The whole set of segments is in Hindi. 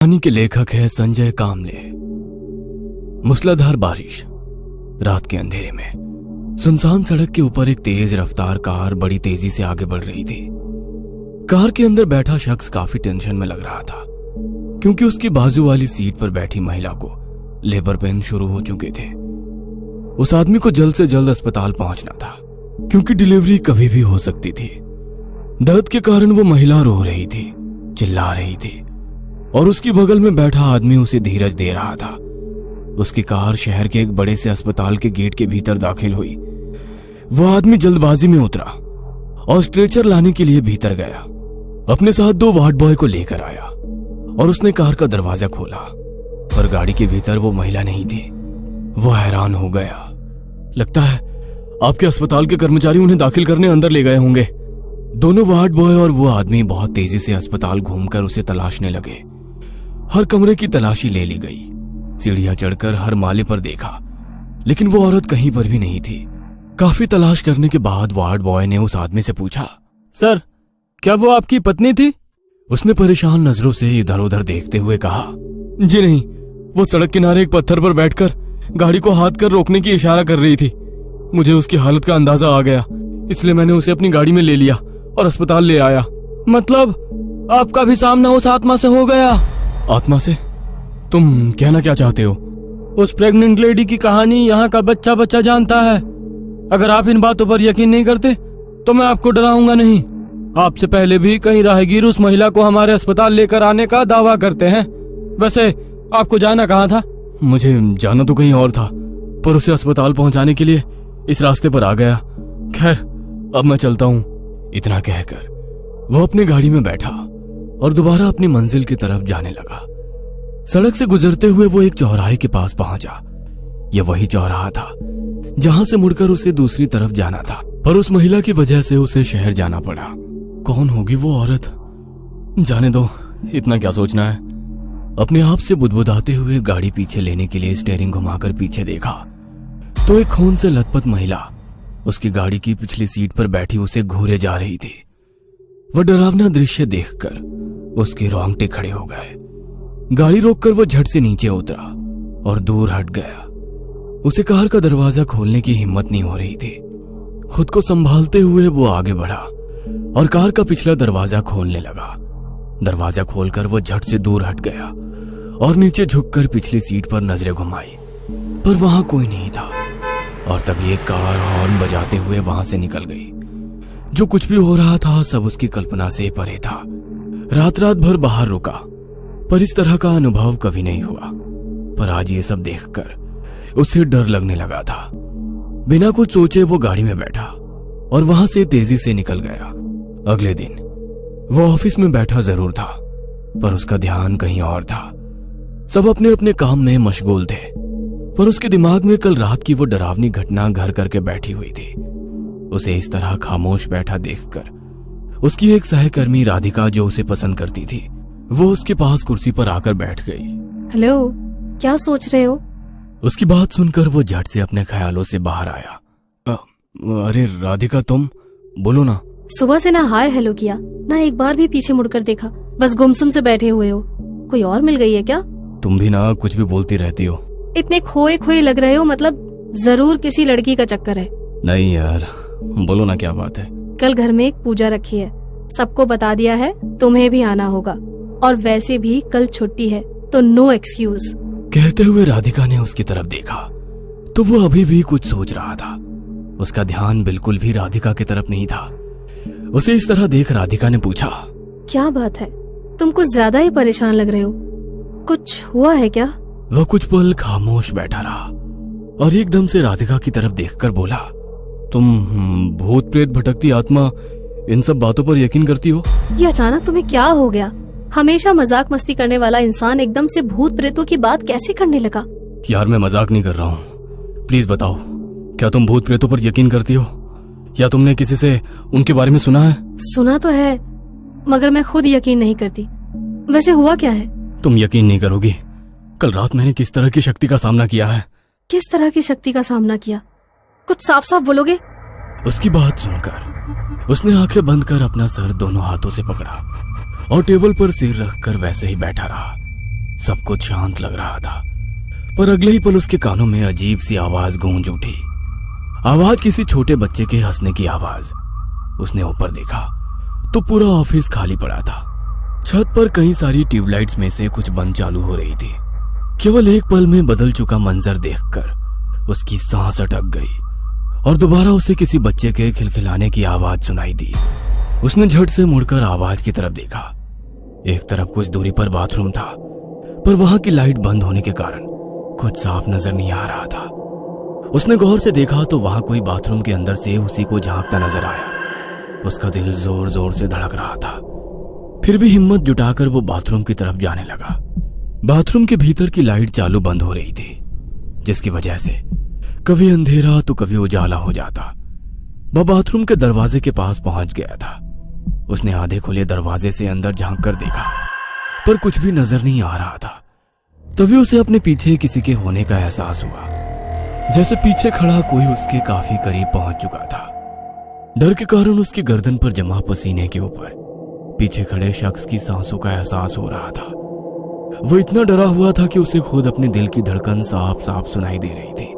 कहानी के लेखक है संजय कामले। मूसलाधार बारिश, रात के अंधेरे में सुनसान सड़क के ऊपर एक तेज रफ्तार कार बड़ी तेजी से आगे बढ़ रही थी। कार के अंदर बैठा शख्स काफी टेंशन में लग रहा था, क्योंकि उसकी बाजू वाली सीट पर बैठी महिला को लेबर पेन शुरू हो चुके थे। उस आदमी को जल्द से जल्द अस्पताल पहुंचना था, क्योंकि डिलीवरी कभी भी हो सकती थी। दर्द के कारण वो महिला रो रही थी, चिल्ला रही थी, और उसकी बगल में बैठा आदमी उसे धीरज दे रहा था। उसकी कार शहर के एक बड़े से अस्पताल के गेट के भीतर दाखिल हुई। वो आदमी जल्दबाजी में उतरा और स्ट्रेचर लाने के लिए भीतर गया। अपने साथ 2 वार्ड बॉय को लेकर आया और उसने कार का दरवाजा खोला, पर गाड़ी के भीतर वो महिला नहीं थी। वो हैरान हो गया। लगता है आपके अस्पताल के कर्मचारी उन्हें दाखिल करने अंदर ले गए होंगे। दोनों वार्ड बॉय और वो आदमी बहुत तेजी से अस्पताल घूमकर उसे तलाशने लगे। हर कमरे की तलाशी ले ली गई, सीढ़ियां चढ़कर हर माले पर देखा, लेकिन वो औरत कहीं पर भी नहीं थी। काफी तलाश करने के बाद वार्ड बॉय ने उस आदमी से पूछा, सर, क्या वो आपकी पत्नी थी? उसने परेशान नजरों से इधर उधर देखते हुए कहा, जी नहीं, वो सड़क किनारे एक पत्थर पर बैठकर गाड़ी को हाथ कर रोकने की इशारा कर रही थी। मुझे उसकी हालत का अंदाजा आ गया, इसलिए मैंने उसे अपनी गाड़ी में ले लिया और अस्पताल ले आया। मतलब आपका भी सामना उस आत्मा से हो गया? आत्मा से? तुम कहना क्या चाहते हो? उस प्रेग्नेंट लेडी की कहानी यहाँ का बच्चा बच्चा जानता है। अगर आप इन बातों पर यकीन नहीं करते तो मैं आपको डराऊंगा नहीं। आपसे पहले भी कई राहगीर उस महिला को हमारे अस्पताल लेकर आने का दावा करते हैं। वैसे आपको जाना कहाँ था? मुझे जाना तो कहीं और था, पर उसे अस्पताल पहुंचाने के लिए इस रास्ते पर आ गया। खैर, अब मैं चलता हूँ। इतना कहकर वो अपनी गाड़ी में बैठा और दोबारा अपनी मंजिल की तरफ जाने लगा। सड़क से गुजरते हुए वो एक चौराहे के पास पहुंचा। यह वही चौराहा था जहां से मुड़कर उसे दूसरी तरफ जाना था, पर उस महिला की वजह से उसे शहर जाना पड़ा। कौन होगी वो औरत? जाने दो, इतना क्या सोचना है। अपने आप से बुदबुदाते हुए गाड़ी पीछे लेने के लिए स्टीयरिंग घुमाकर पीछे देखा तो एक खून से लथपथ महिला उसकी गाड़ी की पिछली सीट पर बैठी उसे घूरे जा रही थी। वह डरावना दृश्य देखकर उसके रोंगटे खड़े हो गए। गाड़ी रोककर वो झट से नीचे उतरा और दूर हट गया। उसे कार का दरवाजा खोलने की हिम्मत नहीं हो रही थी। खुद को संभालते हुए वो आगे बढ़ा और कार का पिछला दरवाजा खोलने लगा। दरवाजा खोलकर वो झट से दूर हट गया और नीचे झुककर पिछली सीट पर नजरें घुमाई, पर वहां कोई नहीं था। और तभी एक कार हॉर्न बजाते हुए वहां से निकल गई। जो कुछ भी हो रहा था सब उसकी कल्पना से परे था। रात भर बाहर रुका, पर इस तरह का अनुभव कभी नहीं हुआ। पर आज ये सब देखकर उसे डर लगने लगा था। बिना कुछ सोचे वो गाड़ी में बैठा और वहां से तेजी से निकल गया। अगले दिन वो ऑफिस में बैठा जरूर था, पर उसका ध्यान कहीं और था। सब अपने अपने काम में मशगूल थे, पर उसके दिमाग में कल रात की वो डरावनी घटना घर करके बैठी हुई थी। उसे इस तरह खामोश बैठा देखकर उसकी एक सहकर्मी राधिका, जो उसे पसंद करती थी, वो उसके पास कुर्सी पर आकर बैठ गई। हेलो, क्या सोच रहे हो? उसकी बात सुनकर वो झट से अपने ख्यालों से बाहर आया। अरे राधिका, तुम बोलो ना। सुबह से ना हाय हेलो किया, ना एक बार भी पीछे मुड़कर देखा, बस गुमसुम से बैठे हुए हो। कोई और मिल गई है क्या? तुम भी ना कुछ भी बोलती रहती हो। इतने खोए खोए लग रहे हो, मतलब जरूर किसी लड़की का चक्कर है। नहीं यार, बोलो ना, क्या बात है? कल घर में एक पूजा रखी है, सबको बता दिया है, तुम्हें भी आना होगा। और वैसे भी कल छुट्टी है, तो नो एक्सक्यूज। कहते हुए राधिका ने उसकी तरफ देखा तो वो अभी भी कुछ सोच रहा था। उसका ध्यान बिल्कुल भी राधिका की तरफ नहीं था। उसे इस तरह देख राधिका ने पूछा, क्या बात है, तुम कुछ ज्यादा ही परेशान लग रहे हो, कुछ हुआ है क्या? वह कुछ पल खामोश बैठा रहा और एकदम से राधिका की तरफ देखकर बोला, तुम भूत प्रेत भटकती आत्मा इन सब बातों पर यकीन करती हो? ये अचानक तुम्हें क्या हो गया? हमेशा मजाक मस्ती करने वाला इंसान एकदम से भूत प्रेतों की बात कैसे करने लगा? यार, मैं मजाक नहीं कर रहा हूँ, प्लीज बताओ, क्या तुम भूत प्रेतों पर यकीन करती हो, या तुमने किसी से उनके बारे में सुना है? सुना तो है, मगर मैं खुद यकीन नहीं करती। वैसे हुआ क्या है? तुम यकीन नहीं करोगी, कल रात मैंने किस तरह की शक्ति का सामना किया है। किस तरह की शक्ति का सामना किया? कुछ साफ साफ बोलोगे? उसकी बात सुनकर उसने आंखें बंद कर अपना सर दोनों हाथों से पकड़ा और टेबल पर सिर रखकर वैसे ही बैठा रहा। सब कुछ शांत लग रहा था, पर अगले ही पल उसके कानों में अजीब सी आवाज गूंज उठी। आवाज किसी छोटे बच्चे के हंसने की आवाज। उसने ऊपर देखा तो पूरा ऑफिस खाली पड़ा था। छत पर कई सारी ट्यूबलाइट्स में से कुछ बंद चालू हो रही थी। केवल एक पल में बदल चुका मंजर देखकर उसकी सांस अटक गई और दोबारा उसे किसी बच्चे के खिलखिलाने की आवाज सुनाई दी। उसने झट से मुड़कर आवाज की तरफ देखा। एक तरफ कुछ दूरी पर बाथरूम था, पर वहां की लाइट बंद होने के कारण कुछ साफ नजर नहीं आ रहा था। उसने गौर से देखा तो वहां कोई बाथरूम के अंदर से उसी को झांकता नजर आया। उसका दिल जोर जोर से धड़क रहा था, फिर भी हिम्मत जुटाकर वो बाथरूम की तरफ जाने लगा। बाथरूम के भीतर की लाइट चालू बंद हो रही थी, जिसकी वजह से कभी अंधेरा तो कभी उजाला हो जाता। वह बाथरूम के दरवाजे के पास पहुंच गया था। उसने आधे खुले दरवाजे से अंदर झांक कर देखा, पर कुछ भी नजर नहीं आ रहा था। तभी उसे अपने पीछे किसी के होने का एहसास हुआ, जैसे पीछे खड़ा कोई उसके काफी करीब पहुंच चुका था। डर के कारण उसकी गर्दन पर जमा पसीने के ऊपर पीछे खड़े शख्स की सांसों का एहसास हो रहा था। वो इतना डरा हुआ था कि उसे खुद अपने दिल की धड़कन साफ साफ सुनाई दे रही थी।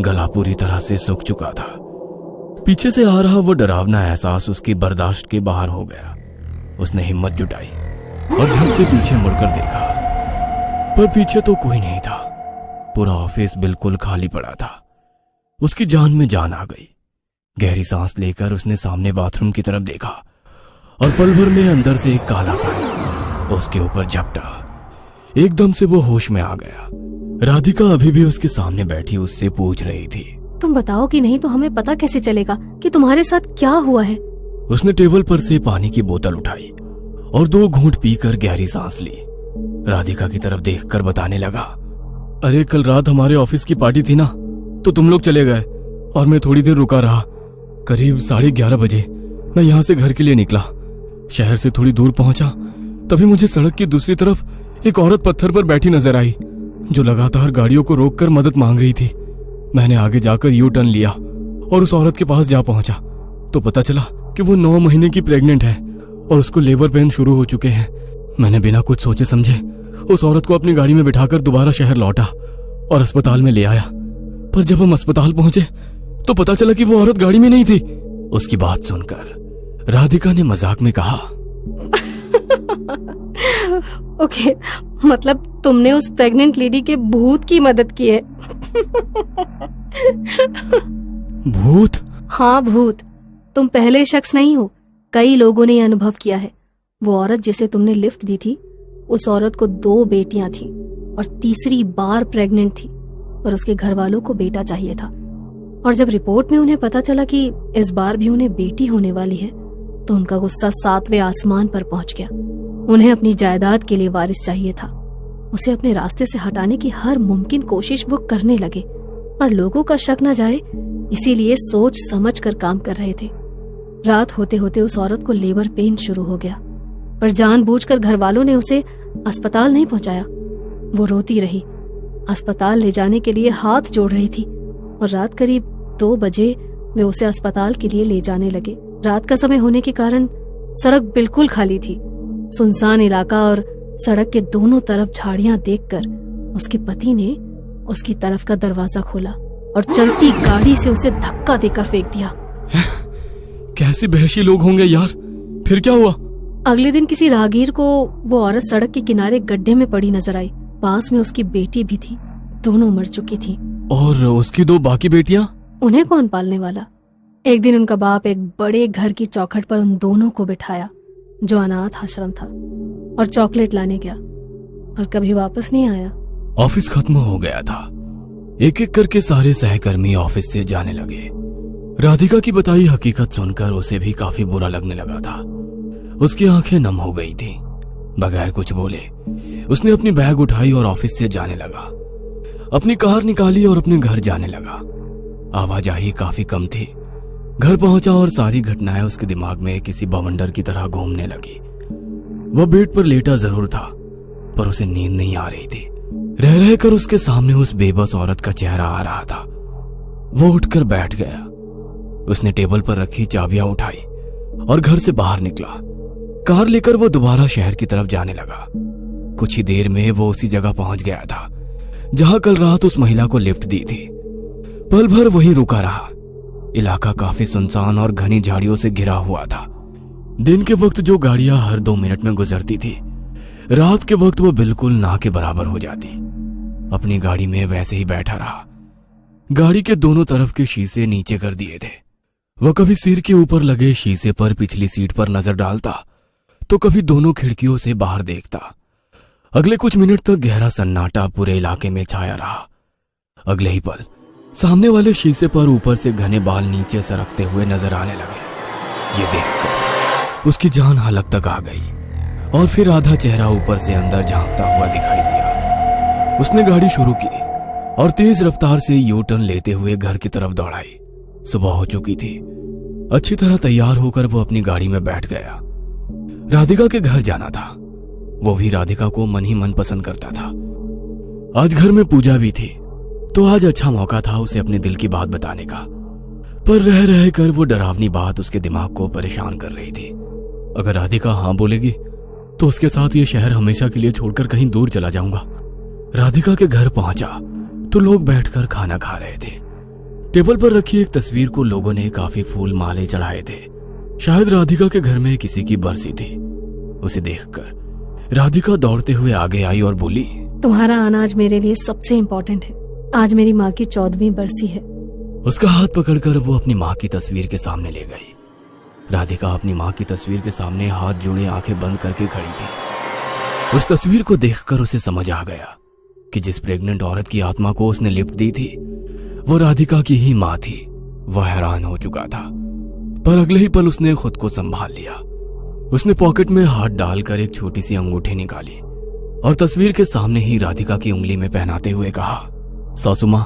गला पूरी तरह से सूख चुका था। पीछे से आ रहा वो डरावना एहसास उसकी बर्दाश्त के बाहर हो गया। उसने हिम्मत जुटाई और झट से पीछे मुड़कर देखा, पर पीछे तो कोई नहीं था। पूरा ऑफिस बिल्कुल खाली पड़ा था। उसकी जान में जान आ गई। गहरी सांस लेकर उसने सामने बाथरूम की तरफ देखा और पल भर में अंदर से एक काला साया उसके ऊपर झपटा। एकदम से वो होश में आ गया। राधिका अभी भी उसके सामने बैठी उससे पूछ रही थी, तुम बताओ कि नहीं तो हमें पता कैसे चलेगा कि तुम्हारे साथ क्या हुआ है। उसने टेबल पर से पानी की बोतल उठाई और 2 घूंट पीकर गहरी सांस ली। राधिका की तरफ देखकर बताने लगा, अरे कल रात हमारे ऑफिस की पार्टी थी ना, तो तुम लोग चले गए और मैं थोड़ी देर रुका रहा। करीब 11:30 बजे मैं यहाँ से घर के लिए निकला। शहर से थोड़ी दूर पहुंचा, तभी मुझे सड़क की दूसरी तरफ एक औरत पत्थर पर बैठी नजर आई, जो लगातार गाड़ियों को रोककर मदद मांग रही थी। मैंने आगे जाकर यू टर्न लिया और उस औरत के पास जा पहुंचा तो पता चला कि वो 9 महीने की प्रेग्नेंट है और उसको लेबर पेन शुरू हो चुके हैं। मैंने बिना कुछ सोचे समझे उस औरत को अपनी गाड़ी में बिठाकर दोबारा शहर लौटा और अस्पताल में ले आया। पर जब हम अस्पताल पहुंचे तो पता चला कि वो औरत गाड़ी में नहीं थी। उसकी बात सुनकर राधिका ने मजाक में कहा, ओके, मतलब तुमने उस प्रेग्नेंट लेडी के भूत की मदद की है। भूत? हाँ, भूत। तुम पहले शख्स नहीं हो, कई लोगों ने यह अनुभव किया है। वो औरत जिसे तुमने लिफ्ट दी थी, उस औरत को 2 बेटियां थी और तीसरी बार प्रेग्नेंट थी, पर उसके घर वालों को बेटा चाहिए था। और जब रिपोर्ट में उन्हें पता चला कि इस बार भी उन्हें बेटी होने वाली है, तो उनका गुस्सा 7वें आसमान पर पहुंच गया। उन्हें अपनी जायदाद के लिए वारिस चाहिए था। उसे अपने रास्ते से हटाने की हर मुमकिन कोशिश वो करने लगे, पर लोगों का शक न जाए इसीलिए सोच समझ कर काम कर रहे थे। रात होते होते उस औरत को लेबर पेन शुरू हो गया, पर जानबूझकर घर वालों ने उसे अस्पताल नहीं पहुंचाया। वो रोती रही, अस्पताल ले जाने के लिए हाथ जोड़ रही थी और रात करीब 2 बजे वे उसे अस्पताल के लिए ले जाने लगे। रात का समय होने के कारण सड़क बिल्कुल खाली थी। सुनसान इलाका और सड़क के दोनों तरफ झाड़ियां देखकर उसके पति ने उसकी तरफ का दरवाजा खोला और चलती गाड़ी से उसे धक्का देकर फेंक दिया। कैसे वहशी लोग होंगे यार। फिर क्या हुआ? अगले दिन किसी राहगीर को वो औरत सड़क के किनारे गड्ढे में पड़ी नजर आई। पास में उसकी बेटी भी थी, दोनों मर चुकी थी। और उसकी 2 बाकी बेटियां? उन्हें कौन पालने वाला। एक दिन उनका बाप एक बड़े घर की चौखट पर उन दोनों को बिठाया, जो अनाथ आश्रम था, और चॉकलेट लाने गया, पर कभी वापस नहीं आया। ऑफिस खत्म हो गया था। एक एक करके सारे सहकर्मी ऑफिस से जाने लगे। राधिका की बताई हकीकत सुनकर उसे भी काफी बुरा लगने लगा था। उसकी आंखें नम हो गई थी। बगैर कुछ बोले उसने अपनी बैग उठाई और ऑफिस से जाने लगा। अपनी कार निकाली और अपने घर जाने लगा। आवाजाही काफी कम थी। घर पहुंचा और सारी घटनाएं उसके दिमाग में किसी बवंडर की तरह घूमने लगी। वह बेड पर लेटा जरूर था, पर उसे नींद नहीं आ रही थी। रह रहकर उसके सामने उस बेबस औरत का चेहरा आ रहा था। वो उठकर बैठ गया। उसने टेबल पर रखी चाबियां उठाई और घर से बाहर निकला। कार लेकर वो दोबारा शहर की तरफ जाने लगा। कुछ ही देर में वो उसी जगह पहुंच गया था जहां कल रात उस महिला को लिफ्ट दी थी। पल भर वहीं रुका रहा। इलाका काफी सुनसान और घनी झाड़ियों से घिरा हुआ था। दिन के वक्त जो गाड़ियां हर 2 मिनट में गुजरती थी, रात के वक्त वो बिल्कुल ना के बराबर हो जाती। अपनी गाड़ी में वैसे ही बैठा रहा। गाड़ी के दोनों तरफ के शीशे नीचे कर दिए थे। वह कभी सिर के ऊपर लगे शीशे पर पिछली सीट पर नजर डालता तो कभी दोनों खिड़कियों से बाहर देखता। अगले कुछ मिनट तक गहरा सन्नाटा पूरे इलाके में छाया रहा। अगले ही पल सामने वाले शीशे पर ऊपर से घने बाल नीचे सरकते हुए नजर आने लगे। ये देखकर उसकी जान हलक तक आ गई और फिर आधा चेहरा ऊपर से अंदर झांकता हुआ दिखाई दिया। उसने गाड़ी शुरू की और तेज रफ्तार से यू टर्न लेते हुए घर की तरफ दौड़ाई। सुबह हो चुकी थी। अच्छी तरह तैयार होकर वो अपनी गाड़ी में बैठ गया। राधिका के घर जाना था। वो भी राधिका को मन ही मन पसंद करता था। आज घर में पूजा भी थी, तो आज अच्छा मौका था उसे अपने दिल की बात बताने का। पर रह रह कर वो डरावनी बात उसके दिमाग को परेशान कर रही थी। अगर राधिका हाँ बोलेगी तो उसके साथ ये शहर हमेशा के लिए छोड़कर कहीं दूर चला जाऊंगा। राधिका के घर पहुंचा तो लोग बैठकर खाना खा रहे थे। टेबल पर रखी एक तस्वीर को लोगों ने काफी फूल माले चढ़ाए थे। शायद राधिका के घर में किसी की बरसी थी। उसे देखकर राधिका दौड़ते हुए आगे आई और बोली, तुम्हारा आना आज मेरे लिए सबसे इम्पोर्टेंट है। आज मेरी माँ की 14वीं बरसी है। उसका हाथ पकड़कर वो अपनी माँ की तस्वीर के सामने ले गई। राधिका अपनी माँ की तस्वीर के सामने हाथ जोड़े आंखें बंद करके खड़ी थी। उस तस्वीर को देखकर उसे समझ आ गया कि जिस प्रेग्नेंट औरत की आत्मा को उसने लिफ्ट दी थी वो राधिका की ही माँ थी। वह हैरान हो चुका था, पर अगले ही पल उसने खुद को संभाल लिया। उसने पॉकेट में हाथ डालकर एक छोटी सी अंगूठी निकाली और तस्वीर के सामने ही राधिका की उंगली में पहनाते हुए कहा, सासू माँ,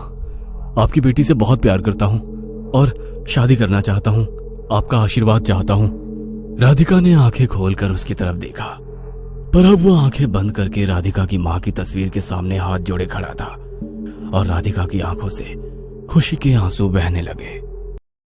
आपकी बेटी से बहुत प्यार करता हूँ और शादी करना चाहता हूँ। आपका आशीर्वाद चाहता हूँ। राधिका ने आंखें खोलकर उसकी तरफ देखा, पर अब वो आंखें बंद करके राधिका की माँ की तस्वीर के सामने हाथ जोड़े खड़ा था और राधिका की आंखों से खुशी के आंसू बहने लगे।